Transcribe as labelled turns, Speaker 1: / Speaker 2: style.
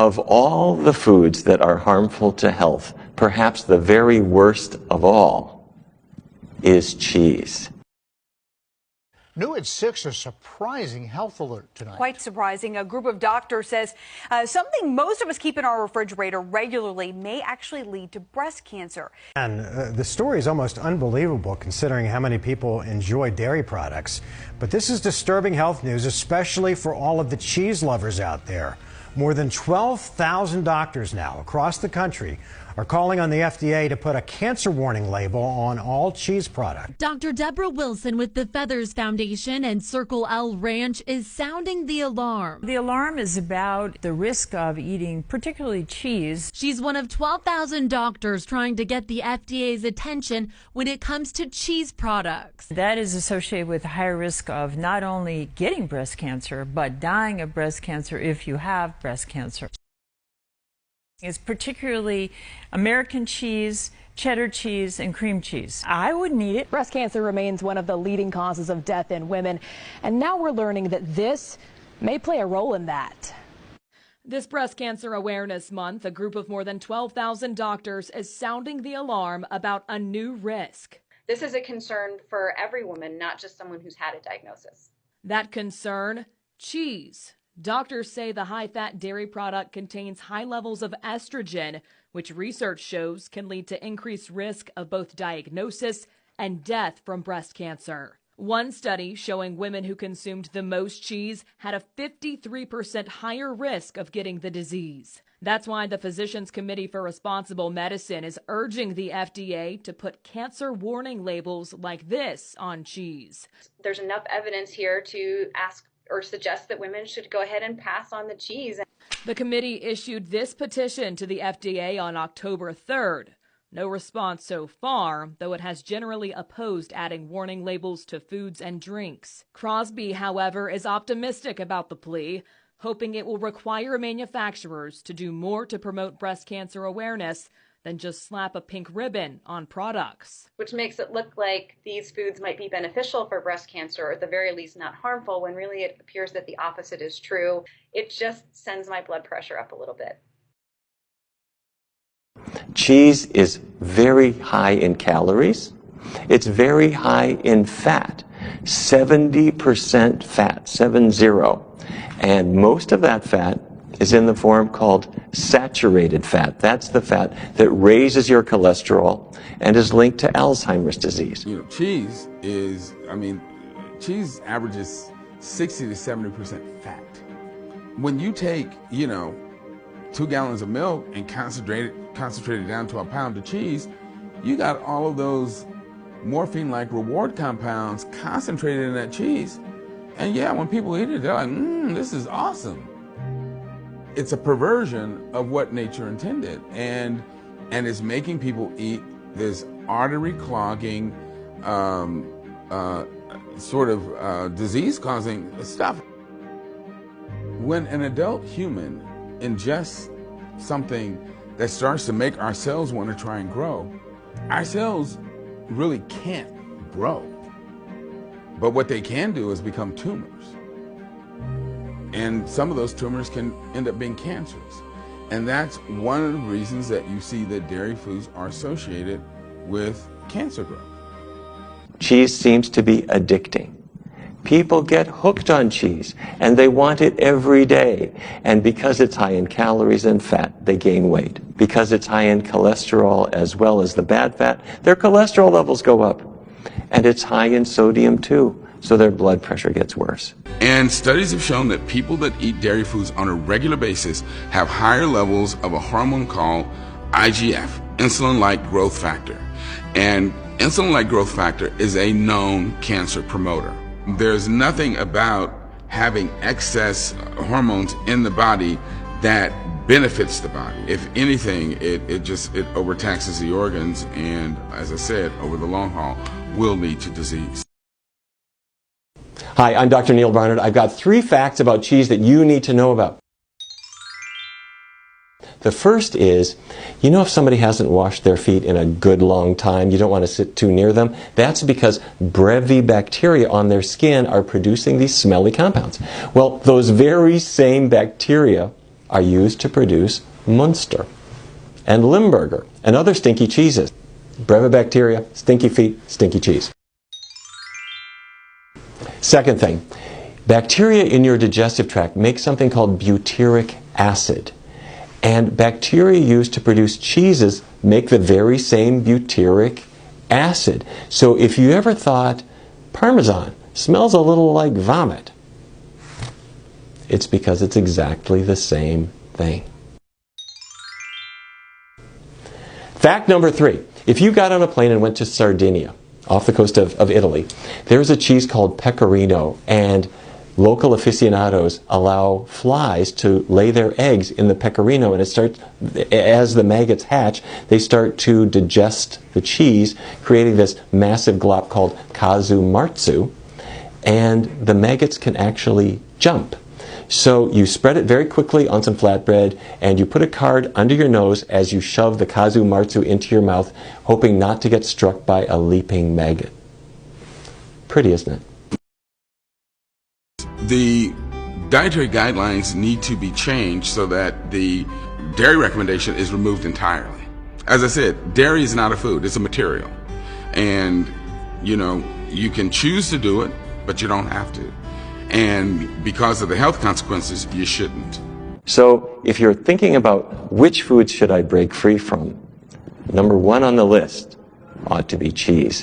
Speaker 1: Of all the foods that are harmful to health, perhaps the very worst of all is cheese.
Speaker 2: New at 6, a surprising health alert tonight.
Speaker 3: Quite surprising. A group of doctors says something most of us keep in our refrigerator regularly may actually lead to breast cancer.
Speaker 4: And the story is almost unbelievable considering how many people enjoy dairy products. But this is disturbing health news, especially for all of the cheese lovers out there. More than 12,000 doctors now across the country are calling on the FDA to put a cancer warning label on all cheese products.
Speaker 5: Dr. Deborah Wilson with the Feathers Foundation and Circle L Ranch is sounding the alarm.
Speaker 6: The alarm is about the risk of eating particularly cheese.
Speaker 5: She's one of 12,000 doctors trying to get the FDA's attention when it comes to cheese products.
Speaker 6: That is associated with a higher risk of not only getting breast cancer, but dying of breast cancer if you have breast cancer. It's particularly American cheese, cheddar cheese, and cream cheese. I wouldn't eat it.
Speaker 7: Breast cancer remains one of the leading causes of death in women, and now we're learning that this may play a role in that.
Speaker 8: This Breast Cancer Awareness Month, a group of more than 12,000 doctors is sounding the alarm about a new risk.
Speaker 9: This is a concern for every woman, not just someone who's had a diagnosis.
Speaker 8: That concern, cheese. Doctors say the high-fat dairy product contains high levels of estrogen, which research shows can lead to increased risk of both diagnosis and death from breast cancer. One study showing women who consumed the most cheese had a 53% higher risk of getting the disease. That's why the Physicians Committee for Responsible Medicine is urging the FDA to put cancer warning labels like this on cheese.
Speaker 9: There's enough evidence here to ask or suggest that women should go ahead and pass on the cheese.
Speaker 8: The committee issued this petition to the FDA on October 3rd. No response so far, though it has generally opposed adding warning labels to foods and drinks. Crosby, however, is optimistic about the plea, hoping it will require manufacturers to do more to promote breast cancer awareness than just slap a pink ribbon on products.
Speaker 9: Which makes it look like these foods might be beneficial for breast cancer, or at the very least not harmful, when really it appears that the opposite is true. It just sends my blood pressure up a little bit.
Speaker 1: Cheese is very high in calories. It's very high in fat, 70% fat, 70. And most of that fat is in the form called saturated fat. That's the fat that raises your cholesterol and is linked to Alzheimer's disease.
Speaker 10: You know, cheese averages 60 to 70% fat. When you take, 2 gallons of milk and concentrate it down to a pound of cheese, you got all of those morphine-like reward compounds concentrated in that cheese. And yeah, when people eat it, they're like, this is awesome. It's a perversion of what nature intended, and it's making people eat this artery clogging, disease-causing stuff. When an adult human ingests something that starts to make our cells want to try and grow, our cells really can't grow. But what they can do is become tumors. And some of those tumors can end up being cancerous. And that's one of the reasons that you see that dairy foods are associated with cancer growth.
Speaker 1: Cheese seems to be addicting. People get hooked on cheese, and they want it every day. And because it's high in calories and fat, they gain weight. Because it's high in cholesterol as well as the bad fat, their cholesterol levels go up. And it's high in sodium too, so their blood pressure gets worse.
Speaker 10: And studies have shown that people that eat dairy foods on a regular basis have higher levels of a hormone called IGF, insulin-like growth factor. And insulin-like growth factor is a known cancer promoter. There's nothing about having excess hormones in the body that benefits the body. If anything, it overtaxes the organs, and as I said, over the long haul, will lead to disease.
Speaker 1: Hi, I'm Dr. Neil Barnard. I've got 3 facts about cheese that you need to know about. The first is, if somebody hasn't washed their feet in a good long time, you don't want to sit too near them. That's because Brevibacteria on their skin are producing these smelly compounds. Well, those very same bacteria are used to produce Munster and Limburger and other stinky cheeses. Brevibacteria, stinky feet, stinky cheese. Second thing, bacteria in your digestive tract make something called butyric acid. And bacteria used to produce cheeses make the very same butyric acid. So if you ever thought Parmesan smells a little like vomit, it's because it's exactly the same thing. Fact number 3. If you got on a plane and went to Sardinia, off the coast of Italy, there's a cheese called pecorino, and local aficionados allow flies to lay their eggs in the pecorino, and it starts, as the maggots hatch, they start to digest the cheese, creating this massive glop called casu marzu, and the maggots can actually jump. So you spread it very quickly on some flatbread, and you put a card under your nose as you shove the casu marzu into your mouth, hoping not to get struck by a leaping maggot. Pretty, isn't it?
Speaker 10: The dietary guidelines need to be changed so that the dairy recommendation is removed entirely. As I said, dairy is not a food, it's a material. And, you know, you can choose to do it, but you don't have to. And because of the health consequences, you shouldn't.
Speaker 1: So if you're thinking about which foods should I break free from, number 1 on the list ought to be cheese.